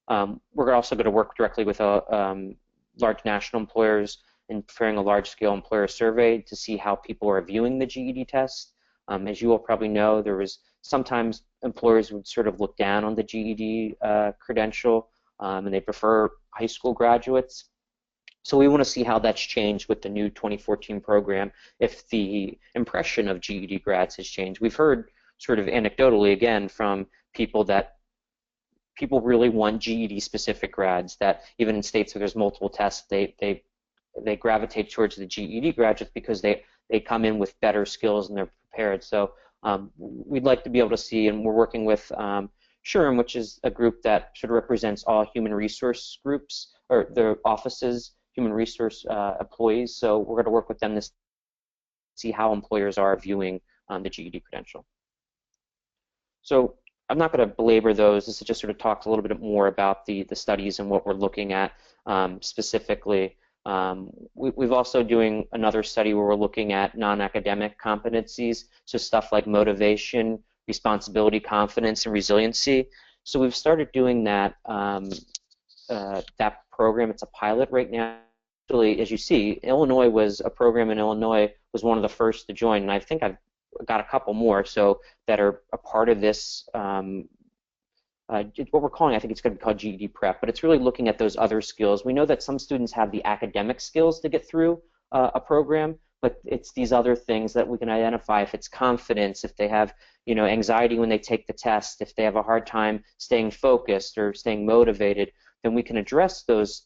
We're also going to work directly with large national employers in preparing a large-scale employer survey to see how people are viewing the GED test. As you all probably know, there was sometimes employers would sort of look down on the GED credential, and they prefer high school graduates. So we want to see how that's changed with the new 2014 program, if the impression of GED grads has changed. We've heard sort of anecdotally, again, from people that people really want GED specific grads, that even in states where there's multiple tests, they gravitate towards the GED graduates because they come in with better skills and they're prepared. So we'd like to be able to see, and we're working with SHRM, which is a group that sort of represents all human resource groups, or their offices, human resource employees. So we're going to work with them to see how employers are viewing the GED credential. So I'm not going to belabor those. This just sort of talks a little bit more about the studies and what we're looking at specifically. We've also doing another study where we're looking at non-academic competencies, so stuff like motivation, responsibility, confidence, and resiliency. So we've started doing that that program. It's a pilot right now. Actually, as you see, Illinois was a program in Illinois, was one of the first to join, and I think I've got a couple more so that are a part of this. What we're calling, I think it's going to be called GED Prep, but it's really looking at those other skills. We know that some students have the academic skills to get through a program, but it's these other things that we can identify. If it's confidence, if they have anxiety when they take the test, if they have a hard time staying focused or staying motivated, then we can address those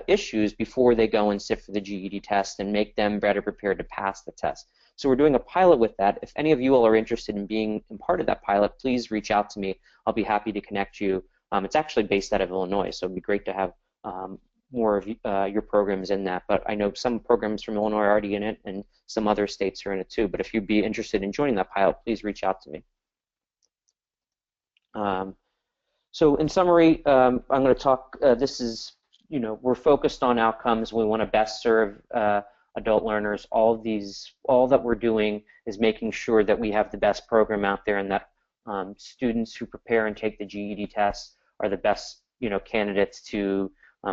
issues before they go and sit for the GED test and make them better prepared to pass the test. So we're doing a pilot with that. If any of you all are interested in being part of that pilot, please reach out to me. I'll be happy to connect you. It's actually based out of Illinois, so it'd be great to have more of your programs in that. But I know some programs from Illinois are already in it, and some other states are in it too. But if you'd be interested in joining that pilot, please reach out to me. So in summary, I'm going to talk, this is, we're focused on outcomes. We want to best serve adult learners. All that we're doing is making sure that we have the best program out there, and that students who prepare and take the GED test are the best candidates to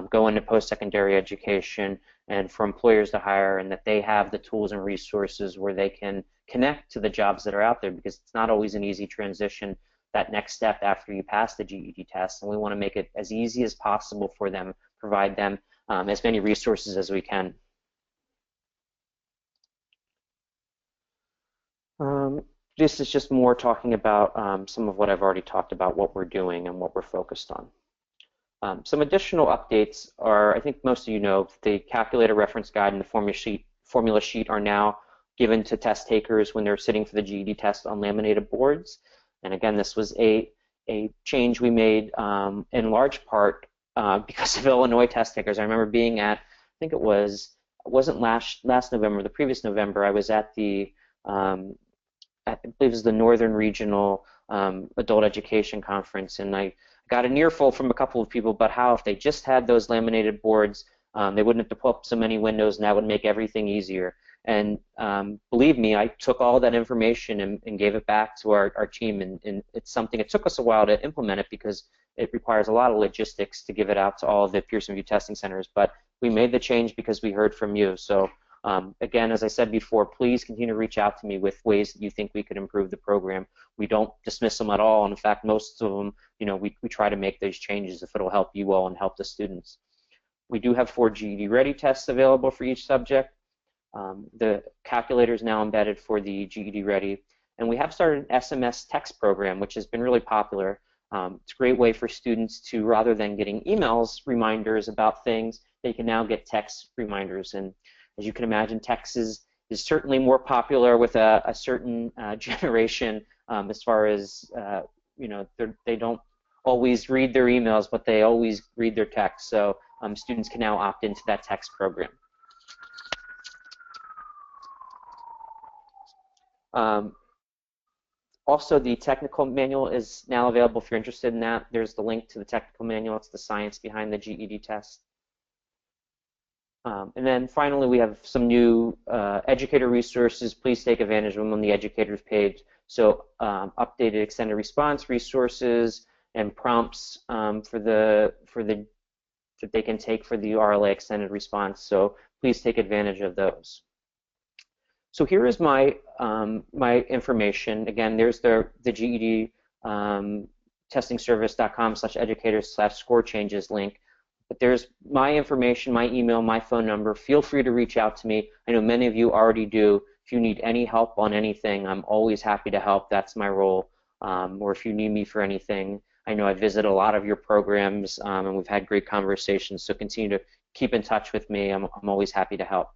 go into post-secondary education and for employers to hire, and that they have the tools and resources where they can connect to the jobs that are out there, because it's not always an easy transition, that next step after you pass the GED test, and we want to make it as easy as possible for them, provide them as many resources as we can. This is just more talking about some of what I've already talked about, what we're doing and what we're focused on. Some additional updates are, I think most of you know, the calculator reference guide and the formula sheet are now given to test takers when they're sitting for the GED test on laminated boards. And again, this was a change we made in large part because of Illinois test takers. I remember being at, I think it wasn't last November, the previous November, I was at the I believe it was the Northern Regional Adult Education Conference, and I got an earful from a couple of people about how if they just had those laminated boards, they wouldn't have to put up so many windows, and that would make everything easier. And believe me, I took all that information and gave it back to our team, and it's something, it took us a while to implement it because it requires a lot of logistics to give it out to all of the Pearson VUE testing centers, but we made the change because we heard from you. So again, as I said before, please continue to reach out to me with ways that you think we could improve the program. We don't dismiss them at all, and in fact, most of them, we try to make those changes if it'll help you all and help the students. We do have 4 GED Ready tests available for each subject. The calculator is now embedded for the GED Ready, and we have started an SMS text program, which has been really popular. It's a great way for students to, rather than getting emails reminders about things, they can now get text reminders. And as you can imagine, text is certainly more popular with a certain generation as far as, they don't always read their emails, but they always read their text. So students can now opt into that text program. Also, the technical manual is now available if you're interested in that. There's the link to the technical manual. It's the science behind the GED test. And then finally, we have some new educator resources. Please take advantage of them on the educators page. So updated extended response resources, and prompts that they can take for the RLA extended response. So please take advantage of those. So here is my my information. Again, there's the GED testingservice.com/educators/score changes link. But there's my information, my email, my phone number. Feel free to reach out to me. I know many of you already do. If you need any help on anything, I'm always happy to help. That's my role. Or if you need me for anything, I know I visit a lot of your programs, and we've had great conversations. So continue to keep in touch with me. I'm always happy to help.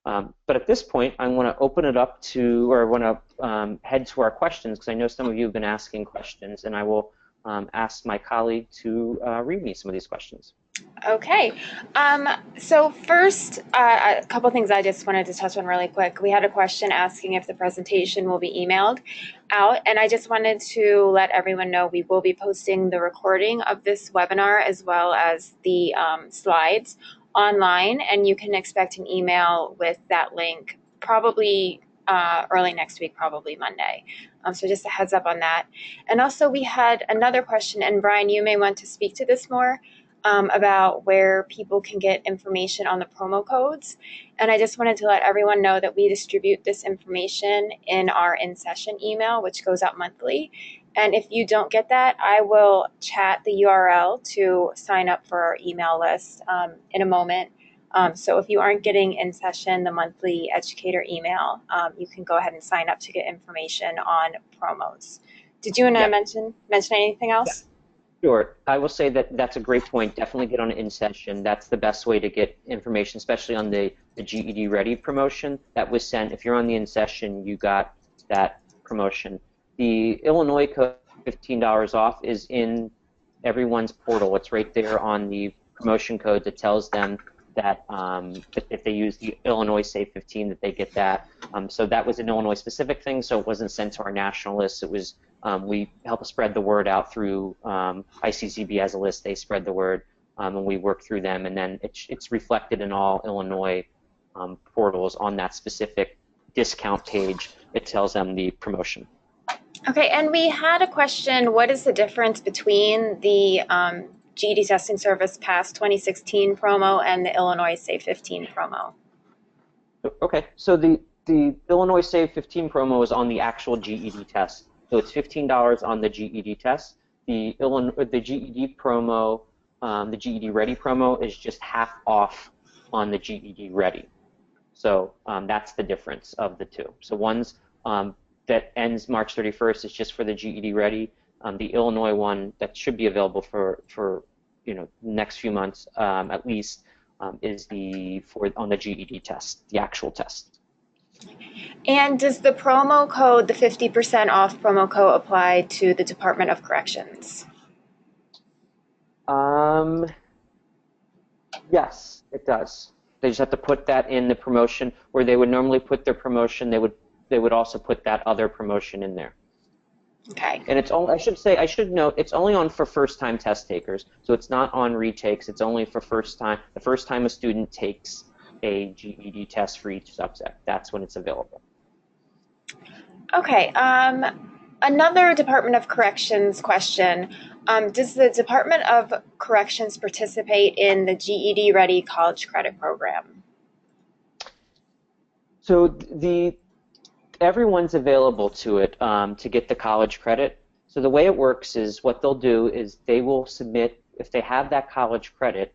But at this point, I want to open it up to, or I want to head to our questions, because I know some of you have been asking questions, and I will ask my colleague to read me some of these questions. Okay, so first, a couple things I just wanted to touch on really quick. We had a question asking if the presentation will be emailed out, and I just wanted to let everyone know we will be posting the recording of this webinar as well as the slides online, and you can expect an email with that link probably early next week, probably Monday. So just a heads up on that. And also we had another question, and Brian, you may want to speak to this more, about where people can get information on the promo codes. And I just wanted to let everyone know that we distribute this information in our in-session email, which goes out monthly. And if you don't get that, I will chat the URL to sign up for our email list in a moment. So if you aren't getting in session the monthly educator email, you can go ahead and sign up to get information on promos. Did you want to mention anything else? Yeah. Sure. I will say that that's a great point. Definitely get on in session. That's the best way to get information, especially on the GED Ready promotion that was sent. If you're on the in session, you got that promotion. The Illinois code, $15 off, is in everyone's portal. It's right there on the promotion code that tells them that if they use the Illinois Save 15, that they get that. So that was an Illinois specific thing, so it wasn't sent to our national list. It was we help spread the word out through ICCB as a list. They spread the word, and we work through them, and then it's reflected in all Illinois portals on that specific discount page. It tells them the promotion. Okay, and we had a question, what is the difference between the GED Testing Service Pass 2016 promo and the Illinois Save 15 promo? Okay, so the Illinois Save 15 promo is on the actual GED test. So it's $15 on the GED test. The GED promo, the GED Ready promo, is just half off on the GED Ready. So that's the difference of the two. So one's that ends March 31st is just for the GED Ready. The Illinois one that should be available for next few months at least is on the GED test, the actual test. And does the promo code, the 50% off promo code, apply to the Department of Corrections? Yes, it does. They just have to put that in the promotion where they would normally put their promotion. They would also put that other promotion in there. Okay. And it's only, I should note, it's only on for first-time test takers. So it's not on retakes. It's only for the first time a student takes a GED test for each subject. That's when it's available. Okay. Another Department of Corrections question. Does the Department of Corrections participate in the GED Ready College Credit Program? So everyone's available to it to get the college credit. So the way it works is what they'll do is they will submit, if they have that college credit,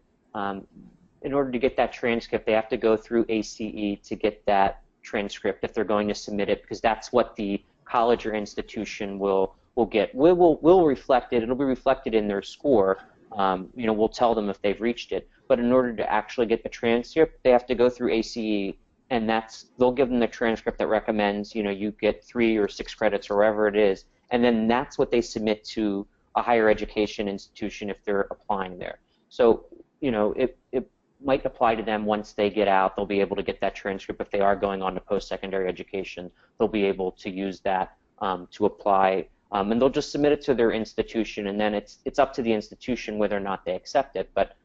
in order to get that transcript, they have to go through ACE to get that transcript if they're going to submit it, because that's what the college or institution will get. We'll reflect it. It'll be reflected in their score. We'll tell them if they've reached it. But in order to actually get the transcript, they have to go through ACE, and they'll give them the transcript that recommends you get 3 or 6 credits or wherever it is, and then that's what they submit to a higher education institution if they're applying there. So it might apply to them once they get out. They'll be able to get that transcript. If they are going on to post-secondary education, they'll be able to use that to apply, and they'll just submit it to their institution, and then it's up to the institution whether or not they accept it. But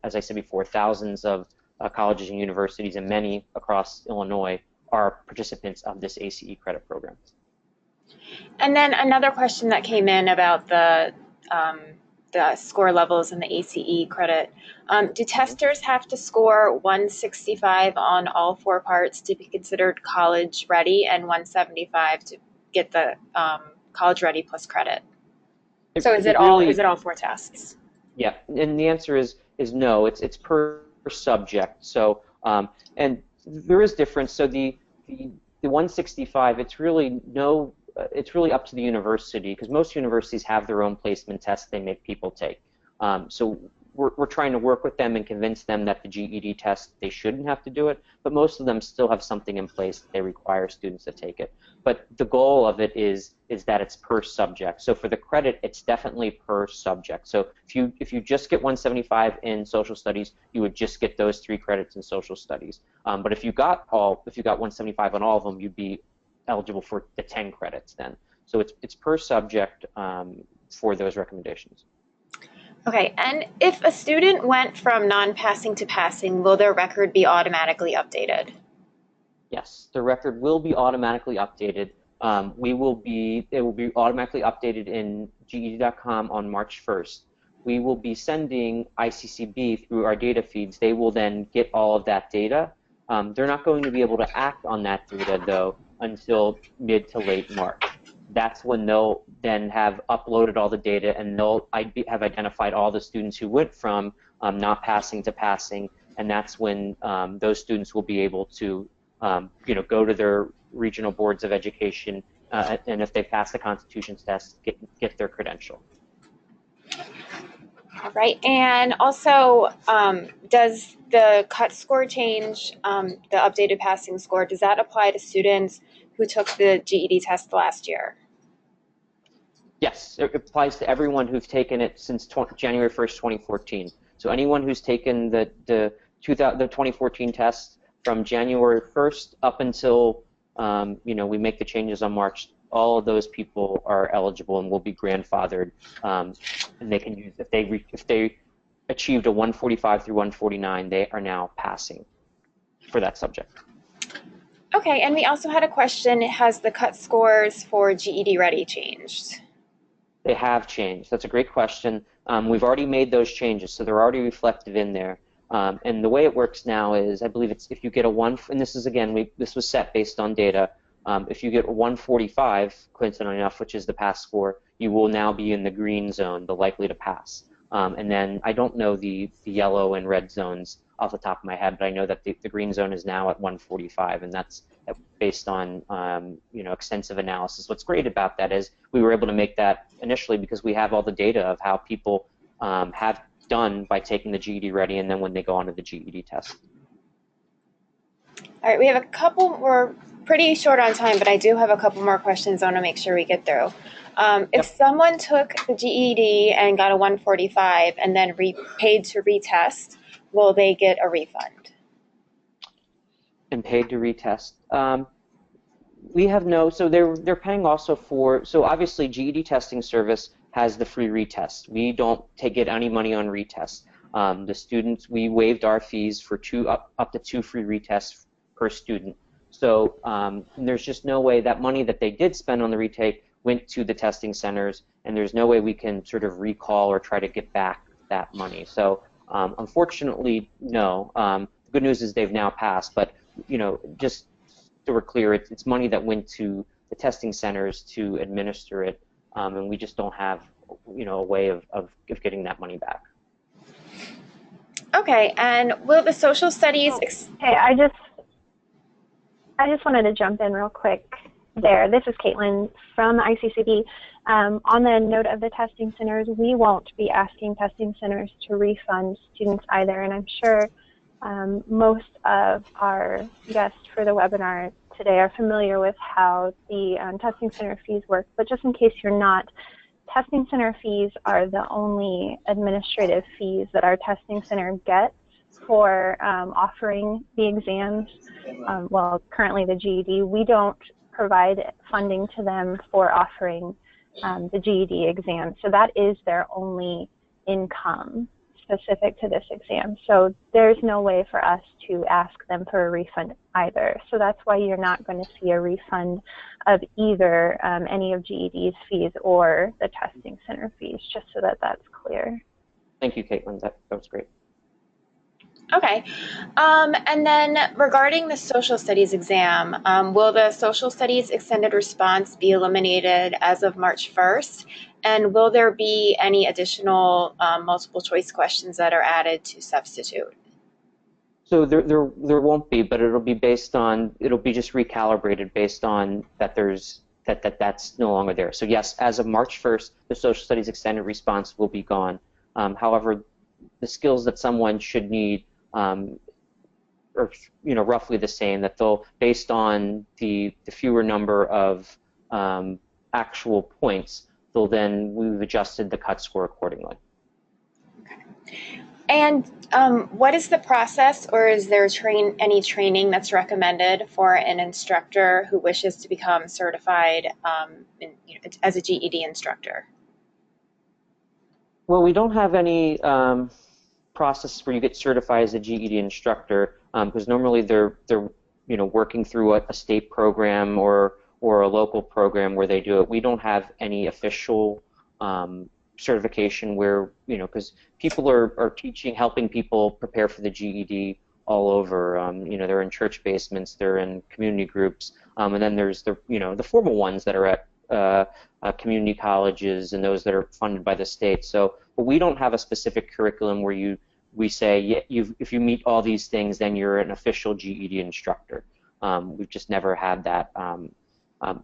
as I said before, thousands of colleges and universities, and many across Illinois, are participants of this ACE credit program. And then another question that came in about the the score levels and the ACE credit. Do testers have to score 165 on all 4 parts to be considered college ready and 175 to get the college ready plus credit? So is it all 4 tests? Yeah, and the answer is no. It's per subject. So and there is difference. So the 165, it's really up to the university, because most universities have their own placement tests they make people take. So we're trying to work with them and convince them that the GED test, they shouldn't have to do it, but most of them still have something in place that they require students to take it. But the goal of it is that it's per subject. So for the credit, it's definitely per subject. So if you just get 175 in social studies, you would just get those 3 credits in social studies. But if you got 175 on all of them, you'd be eligible for the 10 credits then. So it's per subject for those recommendations. Okay, and if a student went from non-passing to passing, will their record be automatically updated? Yes, the record will be automatically updated. It will be automatically updated in GED.com on March 1st. We will be sending ICCB through our data feeds. They will then get all of that data. They're not going to be able to act on that data, though, until mid to late March. That's when they'll then have uploaded all the data, and they'll have identified all the students who went from not passing to passing, and that's when those students will be able to go to their regional boards of education, and if they pass the Constitution's test, get their credential. All right, and also, does the cut score change, the updated passing score, does that apply to students who took the GED test last year? Yes, it applies to everyone who's taken it since January 1st, 2014. So anyone who's taken the 2014 test from January 1st up until we make the changes on March, all of those people are eligible and will be grandfathered, and they can use if they achieved a 145 through 149, they are now passing for that subject. Okay, and we also had a question: has the cut scores for GED Ready changed? They have changed. That's a great question. We've already made those changes, so they're already reflected in there. And the way it works now is, I believe it's if you get a and this is again, this was set based on data. If you get a 145, coincidentally enough, which is the pass score, you will now be in the green zone, the likely to pass. And then I don't know the yellow and red zones off the top of my head, but I know that the green zone is now at 145, and that's based on extensive analysis. What's great about that is we were able to make that initially because we have all the data of how people have done by taking the GED Ready and then when they go on to the GED test. All right, we have a couple. We're pretty short on time, but I do have a couple more questions I want to make sure we get through. If someone took the GED and got a 145 and then paid to retest, will they get a refund? And paid to retest. We have so they're paying also for, so obviously GED Testing Service has the free retest. We don't get any money on retest. The students, we waived our fees for up to 2 free retests per student. So there's just no way that money that they did spend on the retake went to the testing centers, and there's no way we can sort of recall or try to get back that money. So unfortunately, no. The good news is they've now passed, but just so we're clear, it's money that went to the testing centers to administer it, and we just don't have a way of getting that money back. Okay, and will the social studies? Hey, I just wanted to jump in real quick there. This is Caitlin from ICCB. On the note of the testing centers, we won't be asking testing centers to refund students either, and I'm sure most of our guests for the webinar today are familiar with how the testing center fees work, but just in case you're not, testing center fees are the only administrative fees that our testing center gets for offering the exams. Well, currently the GED, we don't provide funding to them for offering the GED exam, so that is their only income specific to this exam. So there's no way for us to ask them for a refund either. So that's why you're not going to see a refund of either any of GED's fees or the testing center fees, just so that that's clear. Thank you, Caitlin. That was great. Okay. And then regarding the social studies exam, will the social studies extended response be eliminated as of March 1st? And will there be any additional multiple choice questions that are added to substitute? So there won't be, but it'll be just recalibrated based on that that's no longer there. So yes, as of March 1st, the social studies extended response will be gone. However, the skills that someone should need are roughly the same. That they'll, based on the fewer number of actual points, we've adjusted the cut score accordingly. Okay. And what is the process, or is there any training that's recommended for an instructor who wishes to become certified as a GED instructor? Well, we don't have any process where you get certified as a GED instructor, because normally they're working through a state program or a local program where they do it. We don't have any official certification where, because people are helping people prepare for the GED all over. They're in church basements, they're in community groups, and then there's the formal ones that are at community colleges and those that are funded by the state. So, but we don't have a specific curriculum where we say, if you meet all these things, then you're an official GED instructor. We've just never had that.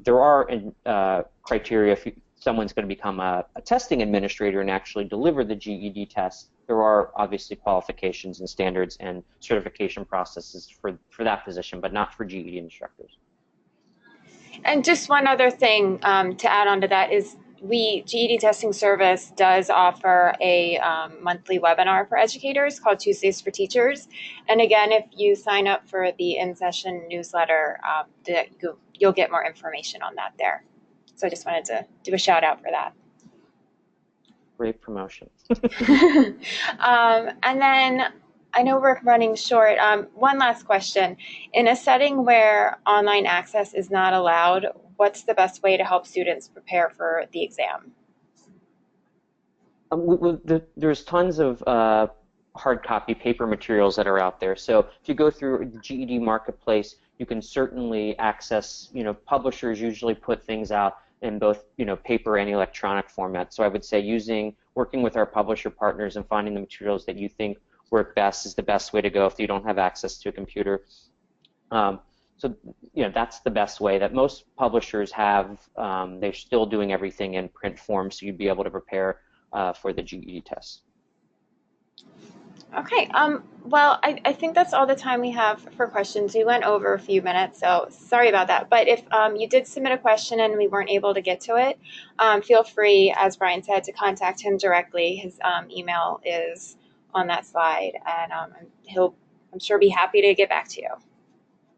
There are criteria if someone's going to become a testing administrator and actually deliver the GED test. There are obviously qualifications and standards and certification processes for that position, but not for GED instructors. And just one other thing to add on to that is GED Testing Service does offer a monthly webinar for educators called Tuesdays for Teachers. And again, if you sign up for the in-session newsletter, you'll get more information on that there. So I just wanted to do a shout out for that. Great promotion. And then I know we're running short. One last question. In a setting where online access is not allowed, what's the best way to help students prepare for the exam? There's tons of hard copy paper materials that are out there. So if you go through the GED marketplace, you can certainly access, publishers usually put things out in both, paper and electronic format. So I would say working with our publisher partners and finding the materials that you think work best is the best way to go if you don't have access to a computer. So that's the best way that most publishers have. They're still doing everything in print form, so you'd be able to prepare for the GED test. Okay, well, I think that's all the time we have for questions. We went over a few minutes, so sorry about that. But if you did submit a question and we weren't able to get to it, feel free, as Brian said, to contact him directly. His email is on that slide, and he'll, I'm sure, be happy to get back to you.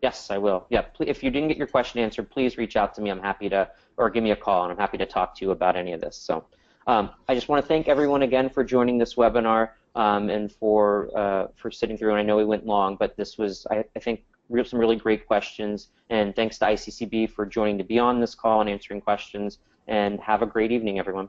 Yes, I will. Yeah, if you didn't get your question answered, please reach out to me. I'm happy to, or give me a call, and I'm happy to talk to you about any of this. So I just want to thank everyone again for joining this webinar and for sitting through. And I know we went long, but this was, I think, some really great questions. And thanks to ICCB for joining to be on this call and answering questions. And have a great evening, everyone.